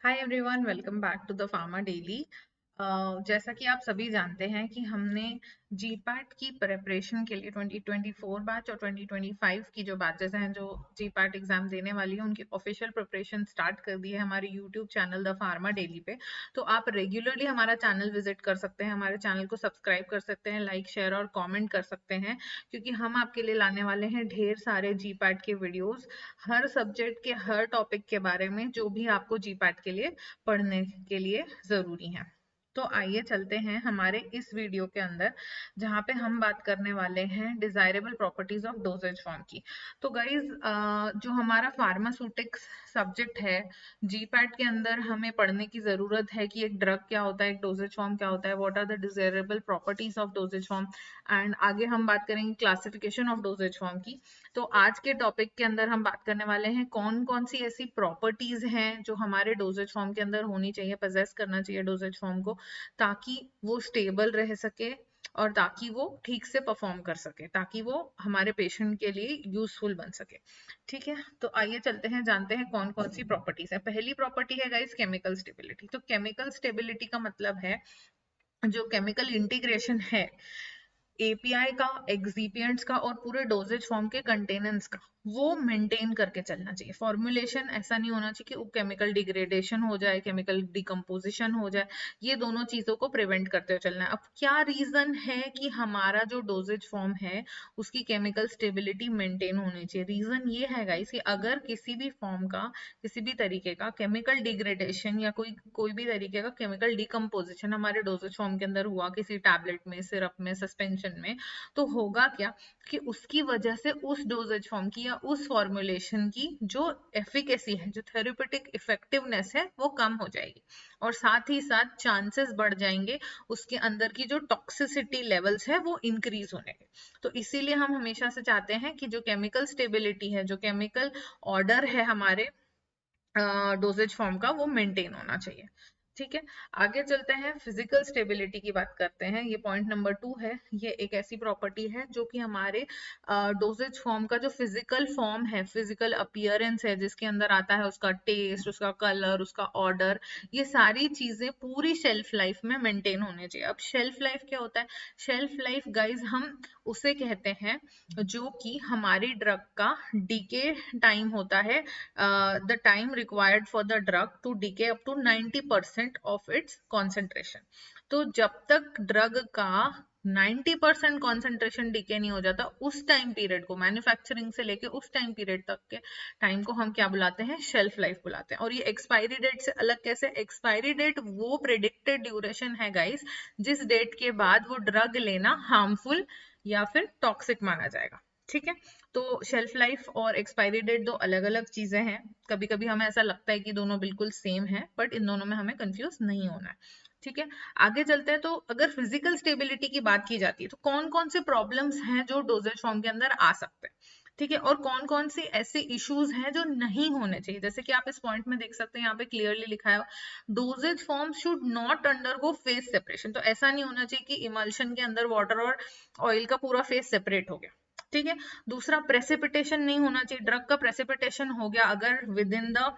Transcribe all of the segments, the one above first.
Hi everyone, welcome back to the pharma daily. जैसा कि आप सभी जानते हैं कि हमने जीपैट की प्रिपरेशन के लिए 2024 बैच और 2025 की जो बैचेस हैं जो जीपैट एग्जाम देने वाली है उनकी ऑफिशियल प्रिपरेशन स्टार्ट कर दी है हमारे YouTube channel the pharma daily पे। तो आप रेगुलरली हमारा चैनल विजिट कर सकते हैं, हमारे चैनल को सब्सक्राइब कर सकते हैं, लाइक शेयर और कॉमेंट कर सकते हैं, क्योंकि हम आपके लिए लाने वाले हैं ढेर सारे जीपैट के वीडियोस, हर सब्जेक्ट के हर टॉपिक के बारे में जो भी आपको जीपैट के लिए पढ़ने के लिए जरूरी है। तो आइए चलते हैं हमारे इस वीडियो के अंदर, जहाँ पे हम बात करने वाले हैं desirable properties of dosage form की। तो गाइज, जो हमारा फार्मास्यूटिक्स सब्जेक्ट है, जीपैट के अंदर हमें पढ़ने की जरूरत है कि एक ड्रग क्या होता है, एक डोजेज फॉर्म क्या होता है, what are the desirable properties of dosage form, and आगे हम बात करेंगे क्लासिफिकेशन ऑफ डोजेज फॉर्म की। तो आज के टॉपिक के अंदर हम बात करने वाले हैं कौन कौन सी ऐसी प्रॉपर्टीज हैं जो हमारे डोजेज फॉर्म के अंदर होनी चाहिए, पोजेस करना चाहिए डोजेज फॉर्म को, ताकि वो स्टेबल रह सके और ताकि वो ठीक से परफॉर्म कर सके, ताकि वो हमारे पेशेंट के लिए यूजफुल बन सके। ठीक है, तो आइए चलते हैं, जानते हैं कौन कौन सी प्रॉपर्टीज है। पहली प्रॉपर्टी है गाइस केमिकल स्टेबिलिटी। तो केमिकल स्टेबिलिटी का मतलब है जो केमिकल इंटीग्रेशन है एपीआई का, एक्सिपिएंट्स का और पूरे डोजेज फॉर्म के कंटेनेंस का, वो मेंटेन करके चलना चाहिए। फॉर्मुलेशन ऐसा नहीं होना चाहिए कि केमिकल डिग्रेडेशन हो जाए, केमिकल डिकम्पोजिशन हो जाए, ये दोनों चीजों को प्रिवेंट करते हुए चलना है। अब क्या रीजन है कि हमारा जो डोजेज फॉर्म है उसकी केमिकल स्टेबिलिटी मेंटेन होनी चाहिए? रीजन ये है गाइस कि अगर किसी भी फॉर्म का, किसी भी तरीके का केमिकल डिग्रेडेशन या कोई कोई भी तरीके का केमिकल डिकम्पोजिशन हमारे डोजेज फॉर्म के अंदर हुआ, किसी टैबलेट में, सिरप में, सस्पेंशन में, तो होगा क्या कि उसकी वजह से उस डोजेज फॉर्म की या उस फॉर्मुलेशन की जो एफिकेसी है, जो थेरेप्यूटिक इफेक्टिवनेस है, वो कम हो जाएगी और साथ ही साथ चांसेस बढ़ जाएंगे उसके अंदर की जो टॉक्सिसिटी लेवल्स है वो इंक्रीज होने के। तो इसीलिए हम हमेशा से चाहते हैं कि जो केमिकल स्टेबिलिटी है, जो केमिकल ऑर्डर है हमारे डोजेज फॉर्म का, वो मेंटेन होना चाहिए। ठीक है, आगे चलते हैं, फिजिकल स्टेबिलिटी की बात करते हैं। ये पॉइंट नंबर 2 है। ये एक ऐसी प्रॉपर्टी है जो कि हमारे डोजेज फॉर्म का जो फिजिकल फॉर्म है, फिजिकल अपीयरेंस है, जिसके अंदर आता है उसका टेस्ट, उसका कलर, उसका ऑर्डर, ये सारी चीजें पूरी शेल्फ लाइफ में मेंटेन होने चाहिए। अब शेल्फ लाइफ क्या होता है? शेल्फ लाइफ गाइज हम उसे कहते हैं जो कि हमारी ड्रग का डीके टाइम होता है, the time required for the drug to decay up to 90% of its concentration। तो जब तक ड्रग का 90% कॉन्सेंट्रेशन डिके नहीं हो जाता, उस टाइम पीरियड को, मैन्युफैक्चरिंग से लेके उस टाइम पीरियड तक के टाइम को हम क्या बुलाते हैं? शेल्फ लाइफ बुलाते हैं। और ये एक्सपायरी डेट से अलग कैसे? एक्सपायरी डेट वो प्रेडिक्टेड ड्यूरेशन है गाइस जिस डेट के बाद वो ड्रग लेना हार्मफुल या फिर टॉक्सिक माना जाएगा। ठीक है, तो शेल्फ लाइफ और एक्सपायरी डेट दो अलग अलग चीजें हैं। कभी कभी हमें ऐसा लगता है कि दोनों बिल्कुल सेम है, बट इन दोनों में हमें कंफ्यूज नहीं होना है। ठीक है, आगे चलते हैं। तो अगर फिजिकल स्टेबिलिटी की बात की जाती है तो कौन कौन से प्रॉब्लम्स हैं जो डोजेज फॉर्म के अंदर आ सकते हैं? ठीक है, और कौन कौन से ऐसे इश्यूज हैं जो नहीं होने चाहिए? जैसे कि आप इस पॉइंट में देख सकते हैं, यहाँ पे क्लियरली लिखा है doses form should not undergo face separation. तो ऐसा नहीं होना चाहिए कि इमल्शन के अंदर वाटर और ऑयल का पूरा फेस सेपरेट हो गया। ठीक है, दूसरा, प्रेसिपिटेशन नहीं होना चाहिए। ड्रग का प्रेसिपिटेशन हो गया अगर with in the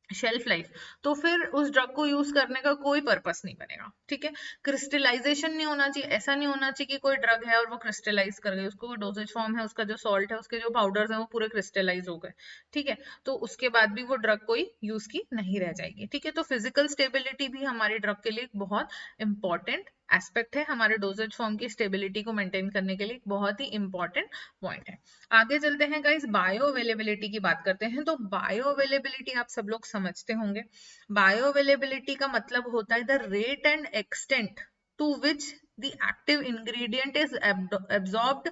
shelf life, तो फिर उस ड्रग को यूज करने का कोई पर्पस नहीं बनेगा। ठीक है, क्रिस्टलाइजेशन नहीं होना चाहिए। ऐसा नहीं होना चाहिए कि कोई ड्रग है और वो क्रिस्टलाइज कर गई, उसको डोजेज फॉर्म है, उसका जो सॉल्ट है, उसके जो पाउडर्स है वो पूरे क्रिस्टलाइज हो गए। ठीक है, तो उसके बाद भी वो ड्रग कोई यूज की नहीं रह जाएगी। ठीक है, तो फिजिकल स्टेबिलिटी भी हमारी ड्रग के लिए एक बहुत इंपॉर्टेंट एस्पेक्ट है, हमारे डोजेज फॉर्म की स्टेबिलिटी को मेंटेन करने के लिए एक बहुत ही इंपॉर्टेंट पॉइंट है। आगे चलते हैं गाइस, बायो अवेलेबिलिटी की बात करते हैं। तो बायो अवेलेबिलिटी आप सब लोग समझते होंगे। बायो अवेलेबिलिटी का मतलब होता है the rate and extent to which the active ingredient is absorbed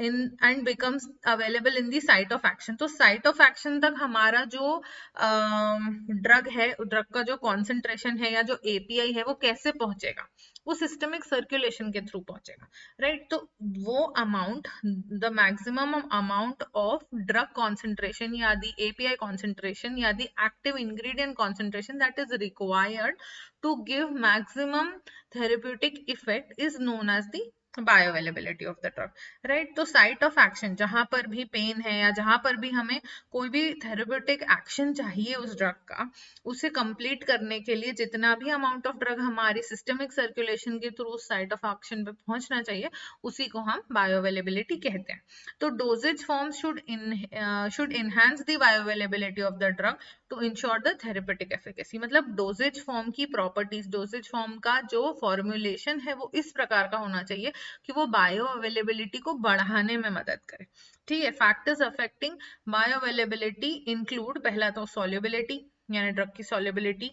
in and becomes available in the site of action. तो साइट ऑफ एक्शन तक हमारा जो ड्रग है, ड्रग का जो कॉन्सेंट्रेशन है या जो एपीआई है, वो कैसे पहुंचेगा? वो सिस्टमिक सर्कुलेशन के थ्रू पहुंचेगा, राइट? तो वो amount, the maximum amount of drug concentration या द एपीआई कॉन्सेंट्रेशन या the active ingredient concentration that is required to give maximum therapeutic effect is known as the bioavailability of the drug, right. तो site of action, जहां पर भी pen है या जहां पर भी हमें कोई भी थेरेप्यूटिक एक्शन चाहिए उस ड्रग का, उसे कंप्लीट करने के लिए जितना भी अमाउंट ऑफ ड्रग हमारी सिस्टमिक सर्कुलेशन के थ्रू उस साइट ऑफ एक्शन पे पहुंचना चाहिए, उसी को हम बायोअवेलेबिलिटी कहते हैं। तो dosage form should enhance the bioavailability of the drug to ensure the therapeutic efficacy. मतलब डोजेज फॉर्म की प्रॉपर्टीज, डोजेज फॉर्म का जो फॉर्मुलेशन है वो इस प्रकार का होना चाहिए कि वो बायो अवेलेबिलिटी को बढ़ाने में मदद करे। ठीक है, factors affecting bio availability include, पहला तो सॉल्युबिलिटी, यानी ड्रग की सॉल्युबिलिटी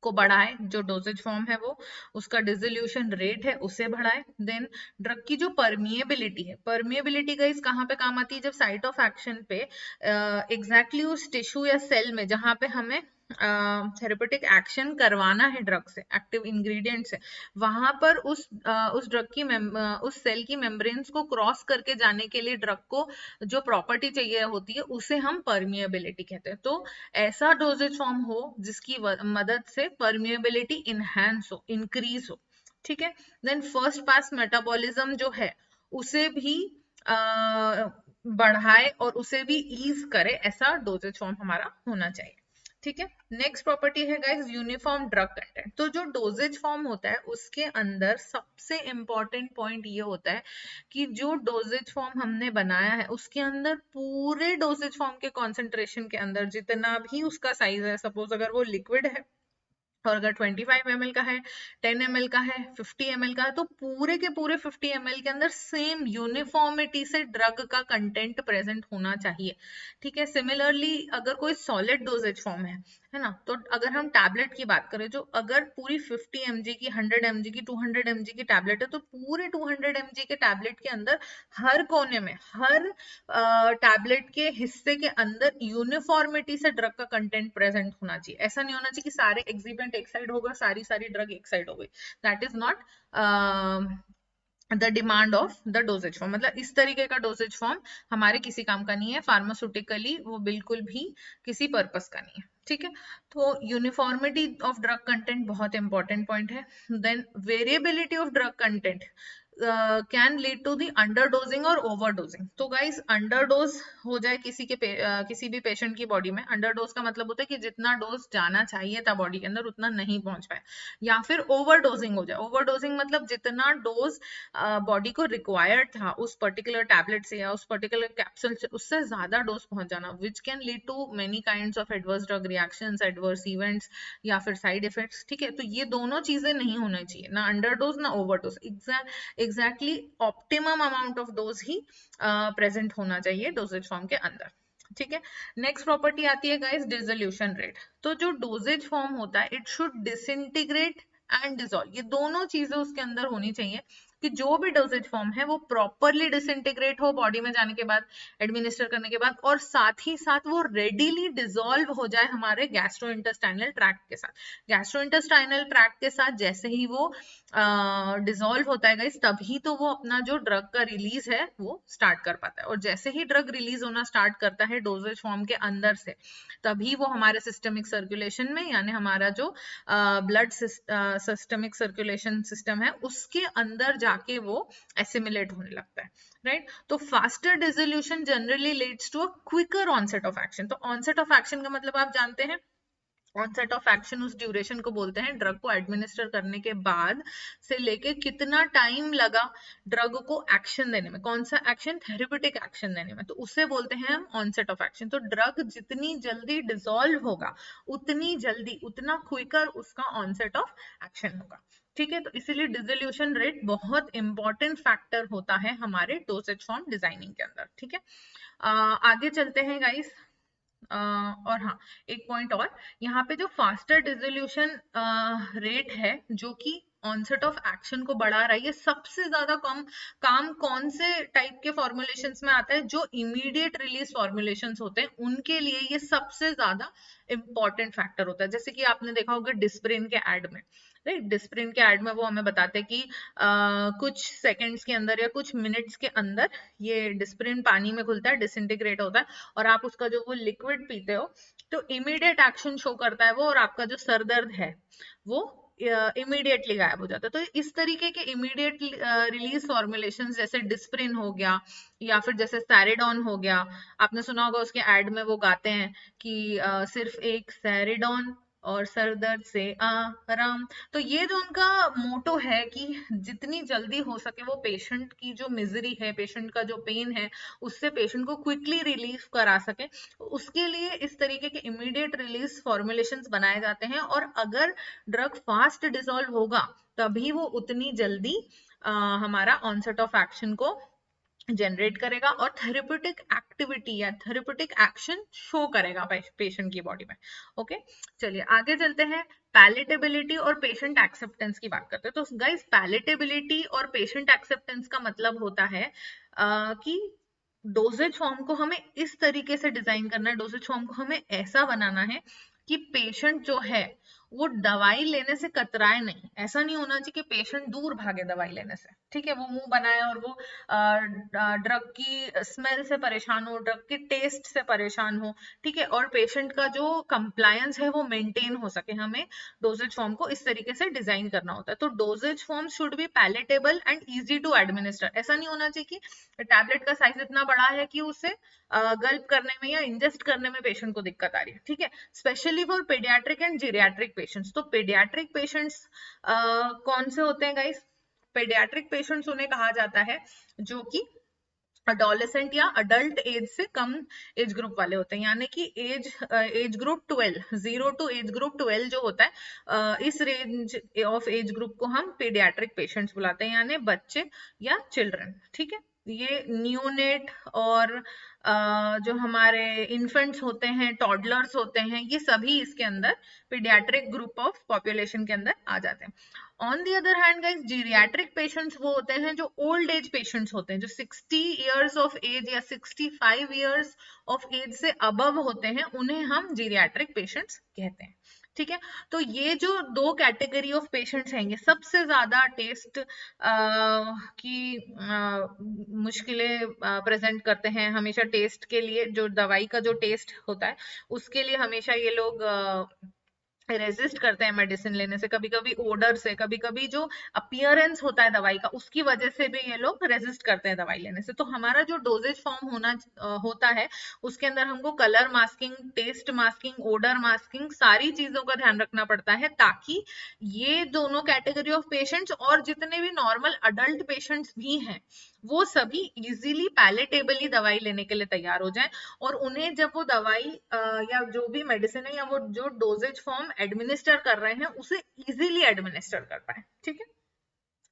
को बढ़ाए, जो डोजेज फॉर्म है वो, उसका डिसोल्यूशन रेट है उसे बढ़ाए। देन ड्रग की जो परमिएबिलिटी है, परमिएबिलिटी गाइस कहाँ पे काम आती है, जब साइट ऑफ एक्शन पे एग्जैक्टली उस टिश्यू या सेल में जहाँ पे हमें थेरेपेटिक एक्शन करवाना है ड्रग से, एक्टिव इंग्रेडिएंट से, वहां पर उस ड्रग की उस सेल की मेम्ब्रेन्स को क्रॉस करके जाने के लिए ड्रग को जो प्रॉपर्टी चाहिए होती है उसे हम परमिएबिलिटी कहते हैं। तो ऐसा डोजेज फॉर्म हो जिसकी मदद से परमिएबिलिटी इनहेंस हो, इंक्रीज हो। ठीक है, देन फर्स्ट पास मेटाबॉलिज्म जो है उसे भी बढ़ाए और उसे भी ईज करे, ऐसा डोजेज फॉर्म हमारा होना चाहिए। ठीक है, नेक्स्ट प्रॉपर्टी है गाइस यूनिफॉर्म ड्रग कंटेंट। तो जो डोजेज फॉर्म होता है उसके अंदर सबसे इंपॉर्टेंट पॉइंट ये होता है कि जो डोजेज फॉर्म हमने बनाया है उसके अंदर पूरे डोजेज फॉर्म के कॉन्सेंट्रेशन के अंदर जितना भी उसका साइज है, सपोज अगर वो लिक्विड है और अगर 25 ml का है, 10 ml का है, 50 ml का है, तो पूरे के पूरे 50 ml के अंदर सेम यूनिफॉर्मिटी से ड्रग का कंटेंट प्रेजेंट होना चाहिए। ठीक है, सिमिलरली अगर कोई सॉलिड डोजेज फॉर्म है ना, तो अगर हम टैबलेट की बात करें, जो अगर पूरी 50 mg की, 100 mg की, 200 mg की टैबलेट है, तो पूरे 200 mg के टैबलेट के अंदर हर कोने में, हर टैबलेट के हिस्से के अंदर यूनिफॉर्मिटी से ड्रग का कंटेंट प्रेजेंट होना चाहिए। ऐसा नहीं होना चाहिए कि सारे एक्सिपेंट एक साइड होगा, सारी सारी ड्रग एक साइड हो गई। That is not the demand of the dosage form. मतलब इस तरीके का डोजेज फॉर्म हमारे किसी काम का नहीं है, फार्मास्यूटिकली वो बिल्कुल भी किसी पर्पस का नहीं है। ठीक है, तो यूनिफॉर्मिटी ऑफ ड्रग कंटेंट बहुत इंपॉर्टेंट पॉइंट है। Then variability of drug content can lead to the underdosing और ओवरडोजिंग। तो गाइस अंडरडोज हो जाए किसी भी पेशेंट की बॉडी में, अंडरडोज का मतलब होता है कि जितना डोज जाना चाहिए था बॉडी के अंदर उतना नहीं पहुंच पाए, या फिर ओवरडोजिंग हो जाए। ओवरडोजिंग मतलब जितना डोज बॉडी को रिक्वायर्ड था उस पर्टिकुलर टैबलेट से या उस पर्टिकुलर कैप्सूल से, उससे ज्यादा डोज पहुंच जाना, which can lead to many kinds of adverse drug reactions, adverse events या फिर साइड इफेक्ट्स। ठीक है, तो ये दोनों चीजें नहीं होना चाहिए, ना अंडरडोज ना overdose, exactly optimum amount of dose he present होना चाहिए डोजेज फॉर्म के अंदर। ठीक है, नेक्स्ट प्रॉपर्टी आती है गाइस डिसोल्यूशन रेट। तो जो डोजेज फॉर्म होता है it should disintegrate and dissolve, ये दोनों चीजें उसके अंदर होनी चाहिए कि जो भी डोजेज फॉर्म है वो प्रॉपरली डिसइंटीग्रेट हो बॉडी में जाने के बाद, एडमिनिस्टर करने के बाद, और साथ ही साथ वो रेडीली डिसॉल्व हो जाए हमारे गैस्ट्रोइंटेस्टाइनल ट्रैक्ट के साथ। गैस्ट्रोइंटेस्टाइनल ट्रैक्ट के साथ जैसे ही वो डिसॉल्व होता है गाइस, तभी तो वो अपना जो ड्रग का रिलीज है वो स्टार्ट कर पाता है। और जैसे ही ड्रग रिलीज होना स्टार्ट करता है डोजेज फॉर्म के अंदर से, तभी वो हमारे सिस्टमिक सर्कुलेशन में, यानी हमारा जो ब्लड सिस्टमिक सर्कुलेशन सिस्टम है उसके अंदर जाके वो एसिमिलेट होने लगता है, राइट। तो faster dissolution generally leads to a quicker onset of action. तो ऑनसेट ऑफ एक्शन का मतलब आप जानते हैं, ऑनसेट ऑफ एक्शन उस ड्यूरेशन को बोलते हैं ड्रग को एडमिनिस्टर करने के बाद से लेके कितना टाइम लगा ड्रग को एक्शन देने में, कौन सा एक्शन, थेरेप्यूटिक एक्शन देने में, तो उसे बोलते हैं हम ऑनसेट ऑफ एक्शन। तो ड्रग जितनी जल्दी डिसॉल्व होगा उतनी जल्दी, उतना क्विकर उसका ऑनसेट ऑफ एक्शन होगा। ठीक है, तो इसीलिए डिसोल्यूशन रेट बहुत इंपॉर्टेंट फैक्टर होता है हमारे डोसेज फॉर्म डिजाइनिंग के अंदर। ठीक है, आगे चलते हैं गाइस। और हाँ, एक पॉइंट और, यहाँ पे जो फास्टर डिसोल्यूशन रेट है जो कि ऑनसेट ऑफ एक्शन को बढ़ा रहा है, ये सबसे ज्यादा काम कौन से टाइप के फॉर्मुलेशंस में आता है, जो इमीडिएट रिलीज फॉर्मुलेशंस होते हैं उनके लिए ये सबसे ज्यादा इंपॉर्टेंट फैक्टर होता है। जैसे कि आपने देखा होगा डिस्प्रिन के एड में, राइट, डिस्प्रिन के एड में वो हमें बताते हैं कि कुछ सेकंड्स के अंदर या कुछ मिनट्स के अंदर ये डिस्प्रिन पानी में घुलता है, डिसइंटीग्रेट होता है, और आप उसका जो वो लिक्विड पीते हो तो इमीडिएट एक्शन शो करता है वो, और आपका जो सर दर्द है वो इमीडिएटली गायब हो जाता है। तो इस तरीके के इमीडिएट रिलीज फॉर्मुलेशन जैसे डिस्प्रिन हो गया या फिर जैसे सैरिडॉन हो गया, आपने सुना होगा उसके एड में वो गाते हैं कि सिर्फ एक सैरिडॉन और सर दर्द से आराम। तो ये जो उनका मोटो है कि जितनी जल्दी हो सके वो पेशेंट की जो मिजरी है, पेशेंट का जो पेन है, उससे पेशेंट को क्विकली रिलीफ करा सके, उसके लिए इस तरीके के इमीडिएट रिलीज फॉर्मुलेशंस बनाए जाते हैं। और अगर ड्रग फास्ट डिसॉल्व होगा तभी वो उतनी जल्दी हमारा ऑनसेट ऑफ एक्शन को जनरेट करेगा और थेरेप्यूटिक एक्टिविटी या थेरेप्यूटिक एक्शन शो करेगा पेशेंट की बॉडी में। ओके, चलिए आगे चलते हैं। पैलेटेबिलिटी और पेशेंट एक्सेप्टेंस की बात करते हैं। तो गाइस, पैलेटेबिलिटी और पेशेंट एक्सेप्टेंस का मतलब होता है कि डोजेज फॉर्म को हमें इस तरीके से डिजाइन करना है, डोजेज फॉर्म को हमें ऐसा बनाना है कि पेशेंट जो है वो दवाई लेने से कतराए नहीं। ऐसा नहीं होना चाहिए कि पेशेंट दूर भागे दवाई लेने से, ठीक है, वो मुंह बनाए और वो ड्रग की स्मेल से परेशान हो, ड्रग के टेस्ट से परेशान हो, ठीक है, और पेशेंट का जो कंप्लायंस है वो मेंटेन हो सके। हमें डोजेज फॉर्म को इस तरीके से डिजाइन करना होता है। तो dosage form should be palatable and easy to administer. ऐसा नहीं होना चाहिए कि टैबलेट का साइज इतना बड़ा है कि उसे गल्प करने में या इंजेस्ट करने में पेशेंट को दिक्कत आ रही है, ठीक है, specially for paediatric and geriatric patients. तो पेडियाट्रिक पेशेंट्स कौन से होते हैं गाइस? पेडियाट्रिक पेशेंट्स उन्हें कहा जाता है जो कि अडोलेसेंट या अडल्ट एज से कम एज ग्रुप वाले होते हैं, यानी कि age group 12, 0 to age group 12 जो होता है, इस रेंज ऑफ एज ग्रुप को हम पीडियाट्रिक पेशेंट्स बुलाते हैं, यानी बच्चे या चिल्ड्रन, ठीक है। ये न्यूनेट और जो हमारे इन्फेंट्स होते हैं, टॉडलर्स होते हैं, ये सभी इसके अंदर पीडियाट्रिक ग्रुप ऑफ पॉपुलेशन के अंदर आ जाते हैं। On the other hand guys, geriatric patients वो होते हैं जो ओल्ड एज पेशेंट्स होते हैं, जो 60 इयर्स ऑफ एज या 65 इयर्स ऑफ एज से अबव होते हैं, उन्हें हम जीरियाट्रिक पेशेंट्स कहते हैं, ठीक है। तो ये जो दो कैटेगरी ऑफ पेशेंट्स हैं, ये सबसे ज्यादा टेस्ट की मुश्किलें प्रेजेंट करते हैं। हमेशा टेस्ट के लिए, जो दवाई का जो टेस्ट होता है उसके लिए हमेशा ये लोग रेजिस्ट करते हैं मेडिसिन लेने से। कभी कभी ओडर से, कभी कभी जो अपीयरेंस होता है दवाई का उसकी वजह से भी ये लोग रेजिस्ट करते हैं दवाई लेने से। तो हमारा जो डोजेज फॉर्म होता है उसके अंदर हमको colour masking, taste masking, odour masking, सारी चीजों का ध्यान रखना पड़ता है ताकि ये दोनों कैटेगरी ऑफ पेशेंट्स और जितने भी नॉर्मल अडल्ट पेशेंट्स भी हैं वो सभी इजीली पैलेटेबली दवाई लेने के लिए तैयार हो जाएं, और उन्हें जब वो दवाई या जो भी मेडिसिन है या वो जो डोजेज फॉर्म एडमिनिस्टर कर रहे हैं उसे इजीली एडमिनिस्टर कर पाए, ठीक है।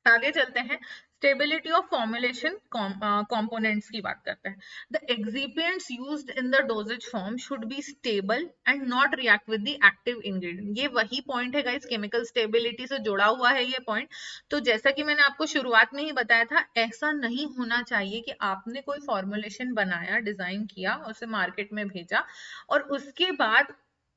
आगे चलते हैं, स्टेबिलिटी ऑफ फॉर्मुलेशन कंपोनेंट्स की बात करते हैं। The excipients used in the dosage form should be stable and not react with the active ingredient. ये वही पॉइंट है गाइस, केमिकल स्टेबिलिटी से जुड़ा हुआ है ये पॉइंट। तो जैसा कि मैंने आपको शुरुआत में ही बताया था, ऐसा नहीं होना चाहिए कि आपने कोई फॉर्मुलेशन बनाया, डिजाइन किया, उसे मार्केट में भेजा और उसके बाद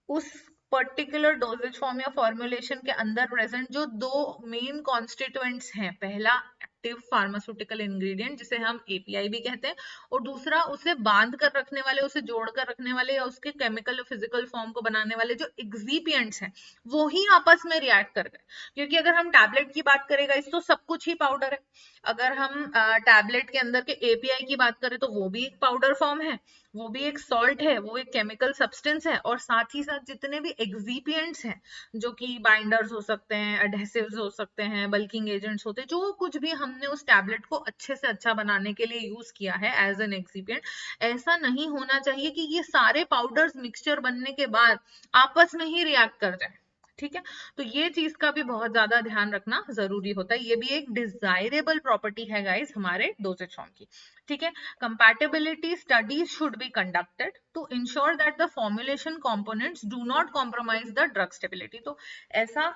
उस पर्टिकुलर डोजेज फॉर्म या फॉर्मुलेशन के अंदर प्रेजेंट जो दो मेन कॉन्स्टिट्यूएंट्स हैं, पहला एक्टिव फार्मास्यूटिकल इंग्रेडिएंट जिसे हम एपीआई भी कहते हैं, और दूसरा उसे बांध कर रखने वाले, उसे जोड़ कर रखने वाले या उसके केमिकल फिजिकल फॉर्म को बनाने वाले जो एक्सिपिएंट्स हैं, वो ही आपस में रिएक्ट कर गए। क्योंकि अगर हम टैबलेट की बात करेगा इस तो सब कुछ ही पाउडर है, अगर हम टैबलेट के अंदर के एपीआई की बात करें तो वो भी एक पाउडर फॉर्म है, वो भी एक सॉल्ट है, वो एक केमिकल सब्सटेंस है, और साथ ही साथ जितने भी एक्सिपिएंट्स हैं जो कि बाइंडर्स हो सकते हैं, एडहेसिव्स हो सकते हैं, बल्किंग एजेंट्स होते हैं, जो कुछ भी हमने उस टैबलेट को अच्छे से अच्छा बनाने के लिए यूज किया है एज एन एक्सिपिएंट, ऐसा नहीं होना चाहिए कि ये सारे पाउडर्स मिक्सचर बनने के बाद आपस में ही रिएक्ट कर जाए, ठीक है। तो ये चीज का भी बहुत ज्यादा ध्यान रखना जरूरी होता है। ये भी एक डिजायरेबल प्रॉपर्टी है गाइस हमारे डोजेज फॉर्म की, ठीक है। compatibility studies should be conducted to ensure that the formulation components do not compromise the drug stability। तो ऐसा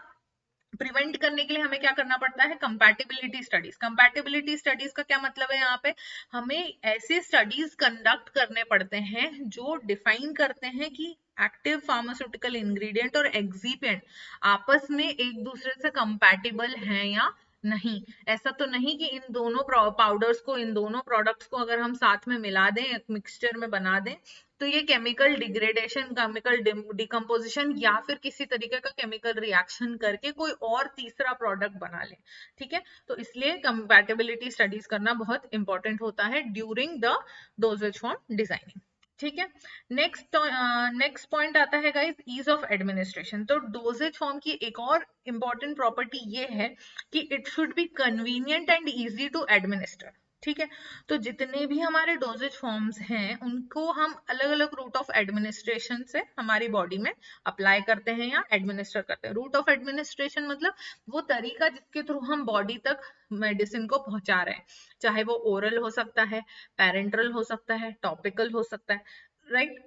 प्रिवेंट करने के लिए हमें क्या करना पड़ता है? Compatibility studies. कंपैटिबिलिटी स्टडीज का क्या मतलब है? यहाँ पे हमें ऐसे स्टडीज कंडक्ट करने पड़ते हैं जो डिफाइन करते हैं कि एक्टिव फार्मास्यूटिकल इंग्रेडिएंट और एक्सिपिएंट आपस में एक दूसरे से कंपैटिबल हैं या नहीं। ऐसा तो नहीं कि इन दोनों पाउडर्स को, इन दोनों प्रोडक्ट्स को अगर हम साथ में मिला दें, एक मिक्सचर में बना दें तो ये केमिकल डिग्रेडेशन, केमिकल डिकम्पोजिशन या फिर किसी तरीके का केमिकल रिएक्शन करके कोई और तीसरा प्रोडक्ट बना ले, ठीक है। तो इसलिए कंपैटिबिलिटी स्टडीज करना बहुत इंपॉर्टेंट होता है during the dosage form designing, ठीक है। नेक्स्ट पॉइंट आता है गाइस ईज ऑफ एडमिनिस्ट्रेशन। तो डोजेज फॉर्म की एक और इंपॉर्टेंट प्रॉपर्टी ये है कि it should be convenient and easy to administer, ठीक है। तो जितने भी हमारे डोजेज फॉर्म्स हैं उनको हम अलग अलग रूट ऑफ एडमिनिस्ट्रेशन से हमारी बॉडी में अप्लाई करते हैं या एडमिनिस्टर करते हैं। रूट ऑफ एडमिनिस्ट्रेशन मतलब वो तरीका जिसके थ्रू हम बॉडी तक मेडिसिन को पहुंचा रहे हैं, चाहे वो ओरल हो सकता है, पैरेंट्रल हो सकता है, टॉपिकल हो सकता है, राइट।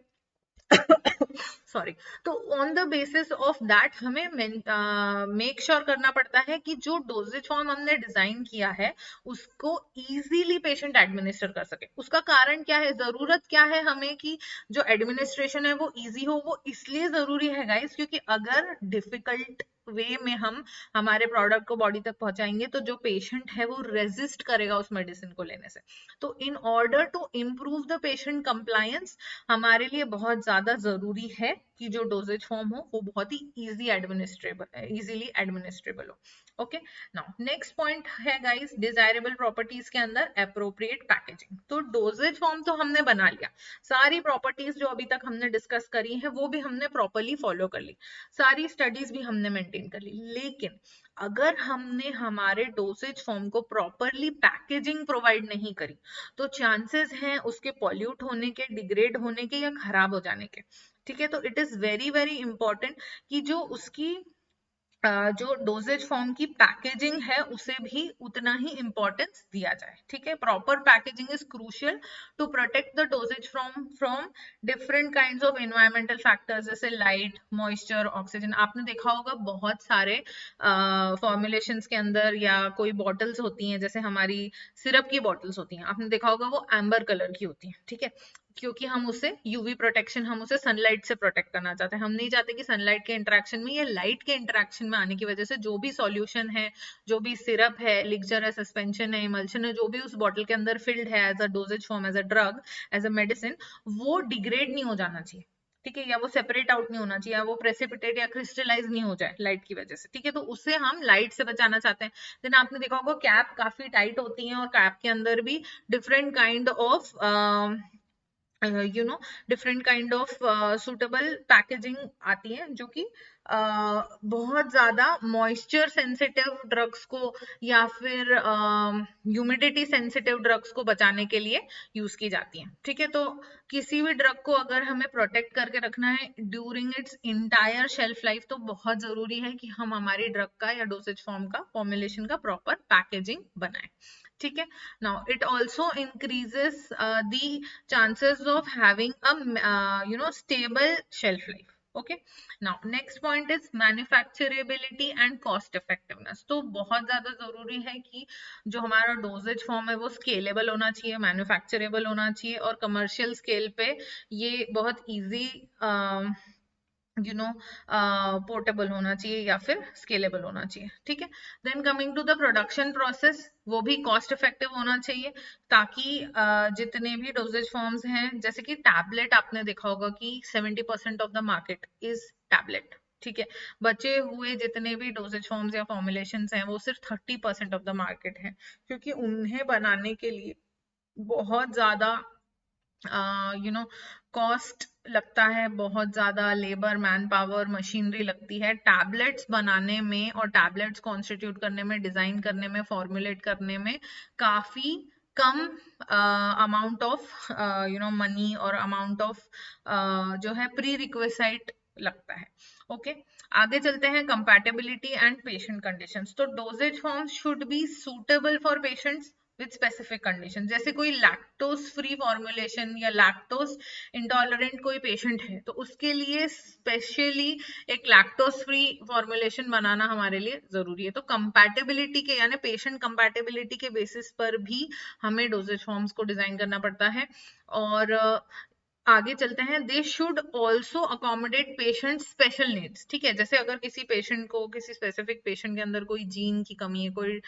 सॉरी। तो on the basis of that हमें मेक श्योर करना पड़ता है कि जो डोजेज फॉर्म हमने डिजाइन किया है उसको इजीली पेशेंट एडमिनिस्टर कर सके। उसका कारण क्या है, जरूरत क्या है हमें कि जो एडमिनिस्ट्रेशन है वो इजी हो। वो इसलिए जरूरी है गाइस क्योंकि अगर डिफिकल्ट वे में हम हमारे प्रोडक्ट को बॉडी तक पहुंचाएंगे तो जो पेशेंट है वो रेजिस्ट करेगा उस मेडिसिन को लेने से। तो in order to improve the patient compliance हमारे लिए बहुत ज्यादा जरूरी है कि जो डोजेज फॉर्म हो वो बहुत ही इजीली एडमिनिस्ट्रेबल हो। ओके, नाउ नेक्स्ट पॉइंट है गाइस डिजायरेबल प्रॉपर्टीज के अंदर एप्रोप्रिएट पैकेजिंग। तो डोजेज फॉर्म तो हमने बना लिया, सारी प्रॉपर्टीज जो अभी तक हमने डिस्कस करी है वो भी हमने प्रॉपरली फॉलो कर ली, सारी स्टडीज भी हमने मेंटेन कर ली। लेकिन अगर हमने हमारे डोसेज फॉर्म को प्रॉपरली पैकेजिंग प्रोवाइड नहीं करी तो चांसेस हैं उसके पॉल्यूट होने के, डिग्रेड होने के या खराब हो जाने के, ठीक है। तो it is very very important कि जो उसकी जो डोजेज फॉर्म की पैकेजिंग है उसे भी उतना ही इंपॉर्टेंस दिया जाए, ठीक है। Proper packaging is crucial to protect the dosage from different kinds of environmental factors जैसे लाइट, मॉइस्चर, ऑक्सीजन। आपने देखा होगा बहुत सारे फॉर्मुलेशंस के अंदर या कोई बॉटल्स होती हैं, जैसे हमारी सिरप की बॉटल्स होती हैं, आपने देखा होगा वो एम्बर कलर की होती हैं, ठीक है। क्योंकि हम उसे यूवी प्रोटेक्शन, हम उसे सनलाइट से प्रोटेक्ट करना चाहते हैं। हम नहीं चाहते कि सनलाइट के इंटरेक्शन में या लाइट के इंटरेक्शन में आने की वजह से जो भी सॉल्यूशन है, जो भी सिरप है, लिक्चर है, सस्पेंशन है, इमल्शन है, जो भी उस बॉटल के अंदर फिल्ड है as a dosage form, as a drug, as a medicine, वो डिग्रेड नहीं हो जाना चाहिए, ठीक है, या वो सेपरेट आउट नहीं होना चाहिए, या वो प्रेसिपिटेट या क्रिस्टलाइज नहीं हो जाए लाइट की वजह से, ठीक है। तो उससे हम लाइट से बचाना चाहते हैं। देन आपने देखा होगा कैप काफी टाइट होती है और कैप के अंदर भी different kind of different kind of suitable packaging आती है जो कि बहुत ज्यादा मॉइस्चर सेंसिटिव ड्रग्स को या फिर ह्यूमिडिटी सेंसिटिव ड्रग्स को बचाने के लिए यूज की जाती है, ठीक है। तो किसी भी ड्रग को अगर हमें प्रोटेक्ट करके रखना है during its entire shelf life तो बहुत जरूरी है कि हम हमारी ड्रग का या डोसेज फॉर्म का, फॉर्मुलेशन का प्रॉपर पैकेजिंग बनाएं, ठीक है। Now it also increases the chances of having a stable shelf life. Okay, now next point is manufacturability and cost effectiveness. तो बहुत ज्यादा जरूरी है कि जो हमारा डोजेज फॉर्म है वो स्केलेबल होना चाहिए, मैन्युफैक्चरेबल होना चाहिए और कमर्शियल स्केल पे ये बहुत इजी पोर्टेबल होना चाहिए या फिर स्केलेबल होना चाहिए, ठीक है। Then coming to the production process, वो भी कॉस्ट इफेक्टिव होना चाहिए ताकि जितने भी डोजेज फॉर्म्स हैं, जैसे कि टैबलेट, आपने देखा होगा कि 70% of the market is tablet, ठीक है। बचे हुए जितने भी डोजेज फॉर्म्स या फॉर्मुलेशंस हैं वो सिर्फ 30% ऑफ द मार्केट है, क्योंकि उन्हें बनाने के लिए बहुत ज्यादा कॉस्ट लगता है, बहुत ज्यादा लेबर, मैन पावर, मशीनरी लगती है टैबलेट्स बनाने में और टैबलेट्स कॉन्स्टिट्यूट करने में, डिजाइन करने में, फॉर्मुलेट करने में काफी कम अमाउंट ऑफ मनी और अमाउंट ऑफ जो है प्री रिक्वेसाइट लगता है। ओके, आगे चलते हैं कंपैटिबिलिटी एंड पेशेंट कंडीशंस। तो dosage forms should be suitable for patients with specific condition. जैसे कोई लैक्टोज फ्री फॉर्मुलेशन या लैक्टोज इंटॉलरेंट कोई पेशेंट है तो उसके लिए स्पेशली एक लैक्टोज फ्री फॉर्मुलेशन बनाना हमारे लिए जरूरी है। तो कंपैटिबिलिटी के यानी पेशेंट कंपैटिबिलिटी के बेसिस पर भी हमें डोजेज फॉर्म्स को डिजाइन करना पड़ता है। और आगे चलते हैं, they should also accommodate patient special needs. ठीक है, जैसे अगर किसी पेशेंट को, किसी स्पेसिफिक पेशेंट के अंदर कोई जीन की कमी है, कोई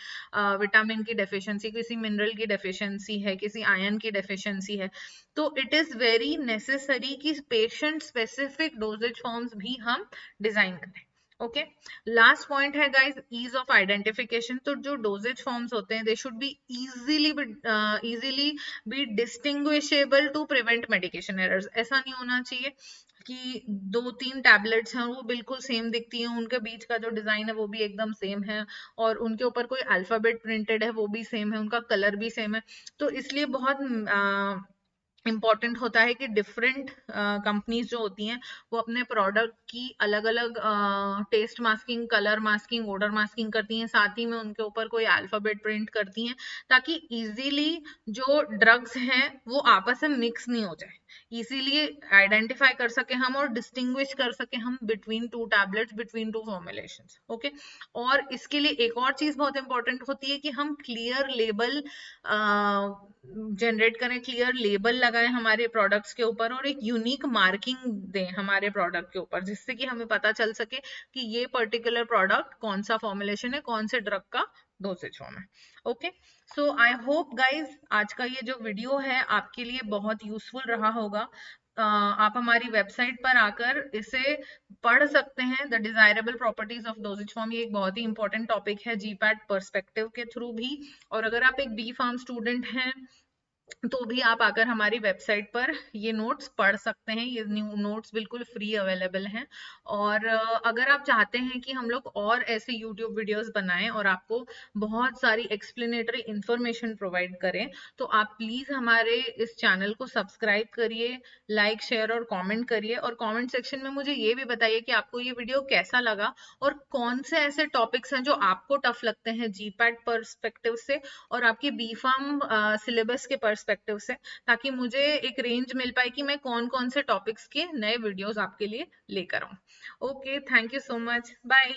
विटामिन की डेफिशिएंसी, किसी मिनरल की डेफिशिएंसी है, किसी आयरन की डेफिशिएंसी है, तो इट इज वेरी नेसेसरी कि पेशेंट स्पेसिफिक डोजेज फॉर्म्स भी हम डिजाइन करें। ओके, लास्ट पॉइंट है गाइस, ईज ऑफ आइडेंटिफिकेशन। तो जो डोजेज फॉर्म्स होते हैं, they should be easily be distinguishable to prevent medication errors. ऐसा नहीं होना चाहिए कि 2-3 टैबलेट्स हैं वो बिल्कुल सेम दिखती हैं, उनके बीच का जो डिजाइन है वो भी एकदम सेम है, और उनके ऊपर कोई अल्फाबेट प्रिंटेड है वो भी सेम है, उनका कलर भी सेम है। तो इसलिए बहुत इम्पॉर्टेंट होता है कि डिफरेंट कंपनीज जो होती हैं वो अपने प्रोडक्ट की अलग अलग taste masking, colour masking, odour masking करती हैं, साथ ही में उनके ऊपर कोई अल्फाबेट प्रिंट करती हैं, ताकि इजीली जो ड्रग्स हैं वो आपस में मिक्स नहीं हो जाए, इसीलिए आइडेंटिफाई कर सके हम और डिस्टिंग्विश कर सके हम between two tablets, between two formulations. Okay, और इसके लिए एक और चीज बहुत इंपॉर्टेंट होती है कि हम क्लियर लेबल जनरेट करें, क्लियर लेबल लगाएं हमारे प्रोडक्ट्स के ऊपर, और एक यूनिक मार्किंग दें हमारे प्रोडक्ट के ऊपर, जिससे कि हमें पता चल सके कि ये पर्टिकुलर प्रोडक्ट कौन सा फॉर्मुलेशन है, कौन से ड्रग का डोसेज फॉर्म है। Okay, so I hope guys आज का ये जो वीडियो है आपके लिए बहुत यूजफुल रहा होगा। आप हमारी वेबसाइट पर आकर इसे पढ़ सकते हैं, the desirable properties of dosage form. ये एक बहुत ही इंपॉर्टेंट टॉपिक है जीपैट पर्सपेक्टिव के थ्रू भी। और अगर आप एक बी फार्म स्टूडेंट हैं तो भी आप आकर हमारी वेबसाइट पर ये नोट्स पढ़ सकते हैं, ये न्यू नोट्स बिल्कुल फ्री अवेलेबल हैं। और अगर आप चाहते हैं कि हम लोग और ऐसे यूट्यूब वीडियोस बनाएं और आपको बहुत सारी एक्सप्लेनेटरी इंफॉर्मेशन प्रोवाइड करें, तो आप प्लीज हमारे इस चैनल को सब्सक्राइब करिए, लाइक, शेयर और कमेंट करिए, और कमेंट सेक्शन में मुझे ये भी बताइए कि आपको ये वीडियो कैसा लगा, और कौन से ऐसे टॉपिक्स हैं जो आपको टफ लगते हैं जीपैट पर्सपेक्टिव से और आपकी बी फार्म सिलेबस के पर्सपेक्टिव से, ताकि मुझे एक रेंज मिल पाए कि मैं कौन कौन से टॉपिक्स के नए वीडियोस आपके लिए लेकर आऊं। Okay, thank you so much, bye.